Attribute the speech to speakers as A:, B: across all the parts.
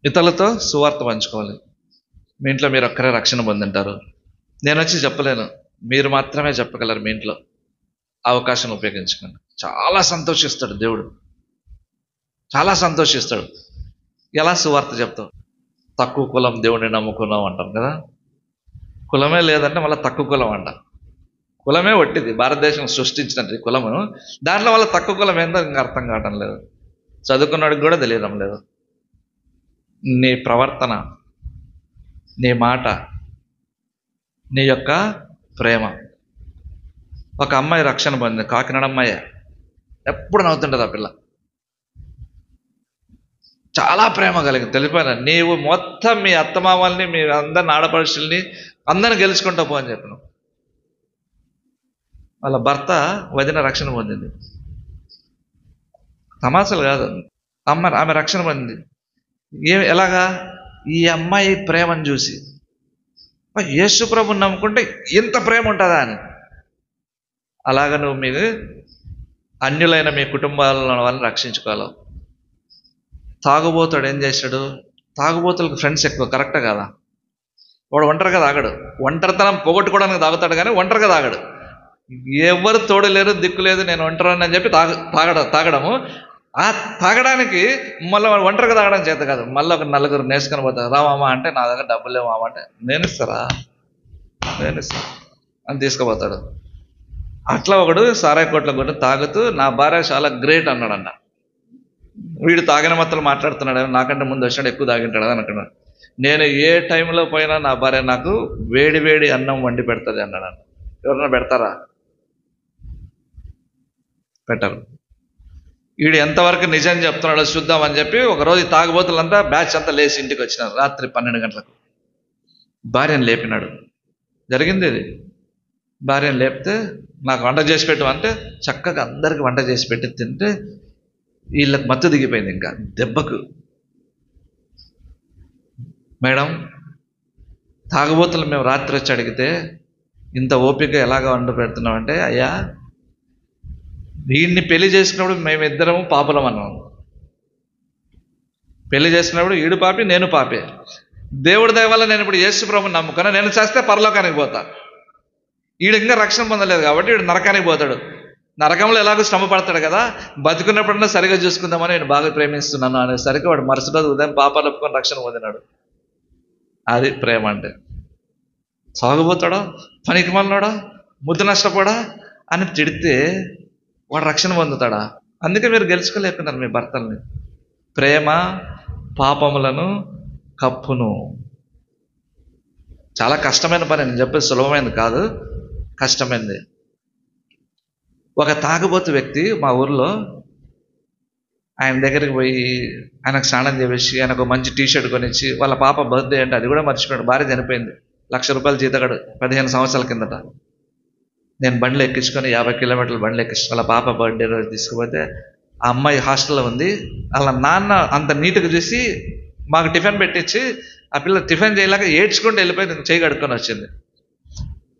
A: ఇతరులతో సువార్త పంచుకోవాలి. మీ ఇంట్లో మీరు ఒక్కరే రక్షణ పొందింటారు. నేను వచ్చి చెప్పలేను, మీరు మాత్రమే చెప్పగలరు. మీ ఇంట్లో అవకాశం ఉపయోగించుకోండి. చాలా సంతోషిస్తాడు దేవుడు, చాలా సంతోషిస్తాడు. ఎలా సువార్త చెప్తావు? తక్కువ కులం దేవుడిని నమ్ముకున్నాం అంటాం కదా. కులమే లేదంటే మళ్ళీ తక్కువ కులం అంట. కులమే ఒట్టిది, భారతదేశం సృష్టించినట్టు కులము. దాంట్లో వాళ్ళ తక్కువ కులం ఏందో ఇంకా అర్థం కావటం లేదు, చదువుకున్నాడికి కూడా తెలియడం లేదు. నీ ప్రవర్తన, నీ మాట, నీ యొక్క ప్రేమ. ఒక అమ్మాయి రక్షణ పొందింది, కాకినాడ అమ్మాయి. ఎప్పుడు నవ్వుతుంటుంది ఆ పిల్ల, చాలా ప్రేమ కలిగింది. తెలిపాను, నీవు మొత్తం మీ అత్తమామల్ని, మీ అందరిని, ఆడపడుచుల్ని అందరిని గెలుచుకుంటావు అని చెప్పను. వాళ్ళ భర్త వదిన రక్షణ పొందింది. తమాషలు కాదు, ఆమె రక్షణ పొందింది. ఎలాగా? ఈ అమ్మాయి ప్రేమను చూసి, యేసు ప్రభుని నమ్ముకుంటే ఇంత ప్రేమ ఉంటుందా అని. అలాగ నువ్వు మీరు అన్యులైన మీ కుటుంబాల వాళ్ళని రక్షించుకోవాలి. తాగుబోతాడు ఏం చేశాడు? తాగుబోతులకు ఫ్రెండ్స్ ఎక్కువ, కరెక్టే కదా? వాడు ఒంటరిగా తాగడు, ఒంటరితనం పోగొట్టుకోవడానికి తాగుతాడు, కానీ ఒంటరిగా తాగడు. ఎవరు తోడు లేరు, దిక్కు లేదు, నేను ఒంటరిని అని చెప్పి తాగడము. ఆ తాగడానికి మళ్ళీ ఒంటరిగా తాగడం చేత కాదు, మళ్ళీ ఒక నలుగురు నేసుకొని పోతారు. రామామా అంటే నా దగ్గర డబ్బులు లేవు మామ అంటే, నేను ఇస్తా అని తీసుకుపోతాడు. అట్లా ఒకడు సారాయి కోట్ల కొట్టు తాగుతూ నా భార్య చాలా గ్రేట్ అన్నాడన్న. వీడు తాగిన మొత్తం మాట్లాడుతున్నాడు, నాకంటే ముందు వచ్చాడు, ఎక్కువ తాగింటాడు అని అనుకున్నాడు. నేను ఏ టైంలో పోయినా నా భార్య నాకు వేడి వేడి అన్నం వండి పెడుతుంది అన్నాడు. ఎవరన్నా పెడతారా? పెట్టరు. వీడు ఎంతవరకు నిజం చెప్తున్నాడో చూద్దామని చెప్పి ఒకరోజు తాగుబోతులంతా బ్యాచ్ అంతా లేచి ఇంటికి వచ్చినారు. రాత్రి 12 గంటలకు భార్యను లేపినాడు. జరిగింది ఇది. భార్యను లేపితే నాకు వంట చేసి పెట్టు అంటే చక్కగా అందరికి వంట చేసి పెట్టి తింటే వీళ్ళకి మత్తు దిగిపోయింది. ఇంకా దెబ్బకు, మేడం తాగుబోతులు మేము రాత్రి వచ్చి అడిగితే ఇంత ఓపిక ఎలాగ వంట పెడుతున్నామంటే, అయ్యా వీడిని పెళ్లి చేసుకున్నప్పుడు మేమిద్దరము పాపలం అన్నాం. పెళ్లి చేసుకున్నప్పుడు ఈడు పాపి, నేను పాపే. దేవుడి దయ వల్ల నేను ఇప్పుడు యేసు ప్రభువుని నమ్ముకున్నా, నేను చేస్తే పరలోకానికి పోతా. వీడు ఇంకా రక్షణ పొందలేదు కాబట్టి వీడు నరకానికి పోతాడు. నరకంలో ఎలాగో శ్రమ పడతాడు కదా, బతుకున్నప్పుడన్నా సరిగా చూసుకుందామని నేను బాగా ప్రేమిస్తున్నాను అనేసరికి వాడు మరుసటి రోజు ఉదయం పాపాలు ఒప్పుకొని రక్షణ పొందినాడు. అది ప్రేమ అంటే. సాగుపోతాడా, పనికి మళ్ళాడా, ముద్దు నష్టపోడా అని తిడితే వాడు రక్షణ పొందుతాడా? అందుకే మీరు గెలుచుకోలేకున్నారు మీ భర్తల్ని. ప్రేమ పాపములను కప్పును. చాలా కష్టమైన పని, నేను చెప్పేది సులభమైనది కాదు, కష్టమైనది. ఒక తాగుబోతు వ్యక్తి మా ఊర్లో, ఆయన దగ్గరికి పోయి ఆయనకు స్నానం చేసి ఆయనకు మంచి టీషర్ట్ కొనిచ్చి, వాళ్ళ పాప బర్త్డే అంటే అది కూడా మర్చిపోయాడు. భార్య చనిపోయింది, 1,00,000 రూపాయలు జీతగాడు 15 సంవత్సరాల కిందట. నేను బండ్లు ఎక్కించుకొని 50 కిలోమీటర్లు బండ్లు ఎక్కించు వాళ్ళ పాప బర్త్డే రోజు తీసుకుపోతే, ఆ అమ్మాయి హాస్టల్లో ఉంది. వాళ్ళ నాన్న అంత నీట్గా చూసి మాకు టిఫిన్ పెట్టించి, ఆ పిల్ల టిఫిన్ చేయలేక ఏడ్చుకుంటూ వెళ్ళిపోయి చేయి కడుక్కొని వచ్చింది.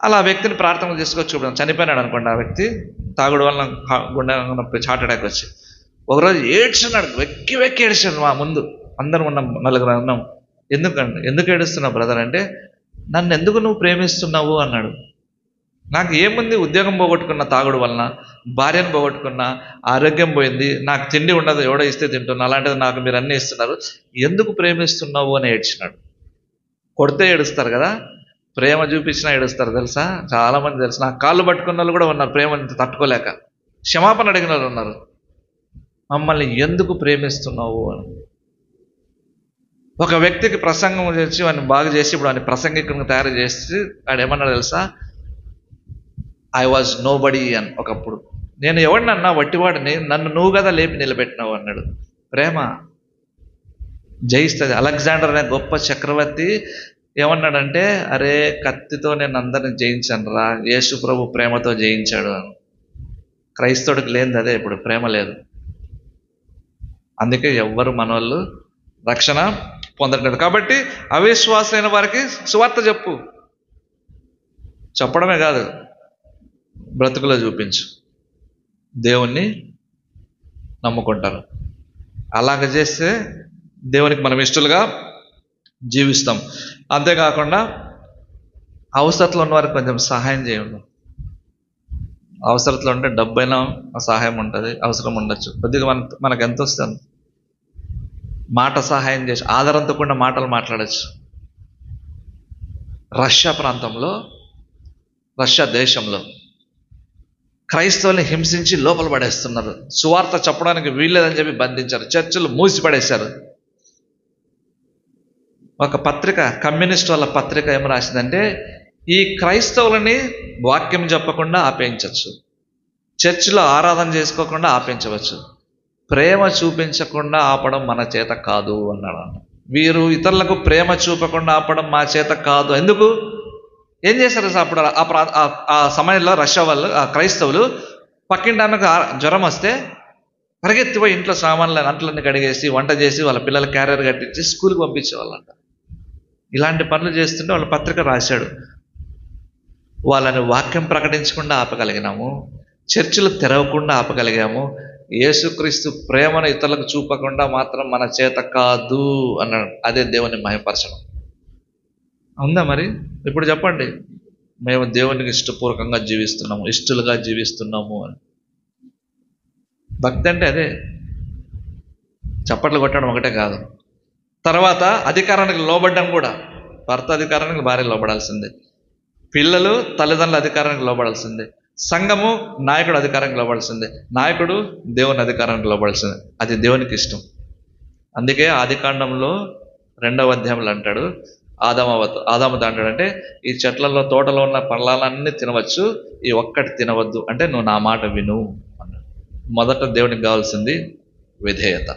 A: అలా ఆ వ్యక్తిని ప్రార్థన చేసుకొచ్చి చూడడం, చనిపోయినాడు అనుకోండి. ఆ వ్యక్తి తాగుడు వల్ల గుండె నొప్పి, హార్ట్ అటాక్ వచ్చి ఒకరోజు ఏడ్చున్నాడు, వెక్కి ఏడ్చాడు. మా ముందు అందరం ఉన్నాం, 4 ఉన్నాం. ఎందుకు ఏడుస్తున్నావు బ్రదర్ అంటే, నన్ను ఎందుకు నువ్వు ప్రేమిస్తున్నావు అన్నాడు. నాకు ఏముంది, ఉద్యోగం పోగొట్టుకున్న తాగుడు వలన, భార్యను పోగొట్టుకున్నా, ఆరోగ్యం పోయింది, నాకు తిండి ఉండదు, ఎవడో ఇస్తే తింటున్నా, అలాంటిది నాకు మీరు అన్నీ ఇస్తున్నారు, ఎందుకు ప్రేమిస్తున్నావు అని ఏడ్చినాడు. కొడితే ఏడుస్తారు కదా, ప్రేమ చూపించినా ఏడుస్తారు తెలుసా. చాలా మంది తెలుసు, నాకు కాళ్ళు పట్టుకున్న వాళ్ళు కూడా ఉన్నారు, ప్రేమని తట్టుకోలేక క్షమాపణ అడిగిన వాళ్ళు ఉన్నారు. మమ్మల్ని ఎందుకు ప్రేమిస్తున్నావు అని. ఒక వ్యక్తికి ప్రసంగం చేసి వాడిని బాగు చేసి ఇప్పుడు వాడిని ప్రసంగికుని తయారు చేసి వాడు ఏమన్నాడు తెలుసా, ఐ వాజ్ నో బడీ అని. ఒకప్పుడు నేను ఎవడినన్నా వట్టివాడిని, నన్ను నువ్వు కదా లేపి నిలబెట్టినావు అన్నాడు. ప్రేమ జయిస్తుంది. అలెగ్జాండర్ అనే గొప్ప చక్రవర్తి ఏమన్నాడంటే, అరే కత్తితో నేను అందరిని జయించాను రా, యేసు ప్రభు ప్రేమతో జయించాడు అని. క్రైస్తవుడికి లేనిది అదే, ఇప్పుడు ప్రేమ లేదు. అందుకే ఎవ్వరు మనోళ్ళు రక్షణ పొందట్లేదు. కాబట్టి అవిశ్వాసైన వారికి సువార్త చెప్పు. చెప్పడమే కాదు, బ్రతుకులో చూపించు. దేవుణ్ణి నమ్ముకుంటారు. అలాగ చేస్తే దేవునికి మనం ఇష్టలుగా జీవిస్తాం. అంతేకాకుండా అవసరతలో ఉన్న వారికి కొంచెం సహాయం చేయండి. అవసరతలో ఉంటే డబ్బైనా సహాయం ఉంటుంది, అవసరం ఉండొచ్చు. కొద్దిగా మనకు ఎంత వస్తుంది మాట సహాయం చేసి ఆధారంతో కూడా మాటలు మాట్లాడచ్చు. రష్యా ప్రాంతంలో, రష్యా దేశంలో క్రైస్తవుల్ని హింసించి లోపల పడేస్తున్నారు. సువార్త చెప్పడానికి వీల్లేదని చెప్పి బంధించారు. చర్చిలు మూసి పడేశారు. ఒక పత్రిక, కమ్యూనిస్ట్ వాళ్ళ పత్రిక ఏం రాసిందంటే, ఈ క్రైస్తవులని వాక్యం చెప్పకుండా ఆపేయించవచ్చు, చర్చిలో ఆరాధన చేసుకోకుండా ఆపించవచ్చు, ప్రేమ చూపించకుండా ఆపడం మన చేత కాదు అన్నాడు. వీరు ఇతరులకు ప్రేమ చూపకుండా ఆపడం మా చేత కాదు. ఎందుకు? ఏం చేశారు అప్పుడు? ఆ సమయంలో రష్యా వాళ్ళు, ఆ క్రైస్తవులు పక్కింటానికి జ్వరం వస్తే పరిగెత్తిపోయి ఇంట్లో సామాన్లు అంట్లన్నీ కడిగేసి వంట చేసి వాళ్ళ పిల్లల క్యారియర్ కట్టించి స్కూల్కి పంపించేవాళ్ళంట. ఇలాంటి పనులు చేస్తుంటే వాళ్ళ పత్రిక రాశాడు. వాళ్ళని వాక్యం ప్రకటించకుండా ఆపగలిగినాము, చర్చిలు తెరవకుండా ఆపగలిగాము, యేసుక్రీస్తు ప్రేమను ఇతరులకు చూపకుండా మాత్రం మన చేత కాదు అన్నాడు. అదే దేవుని మహిమపరచడం. ఉందా మరి? ఇప్పుడు చెప్పండి, మేము దేవునికి ఇష్టపూర్వకంగా జీవిస్తున్నాము, ఇష్టలుగా జీవిస్తున్నాము అని. భక్తి అంటే అదే, చప్పట్లు కొట్టడం ఒకటే కాదు. తర్వాత అధికారానికి లోబడ్డం కూడా. భర్త అధికారానికి భార్య లోబడాల్సిందే, పిల్లలు తల్లిదండ్రుల అధికారానికి లోబడాల్సిందే, సంఘము నాయకుడు అధికారానికి లోబడాల్సిందే, నాయకుడు దేవుని అధికారానికి లోబడాల్సిందే. అది దేవునికి ఇష్టం. అందుకే ఆదికాండంలో 2వ అధ్యాయంలో అంటాడు, ఆదాముతో అంటాడంటే, ఈ చెట్లలో తోటలో ఉన్న ఫలాలన్నీ తినవచ్చు, ఈ ఒక్కటి తినవద్దు, అంటే నువ్వు నా మాట విను అన్నాడు. మొదట దేవునికి కావాల్సింది విధేయత.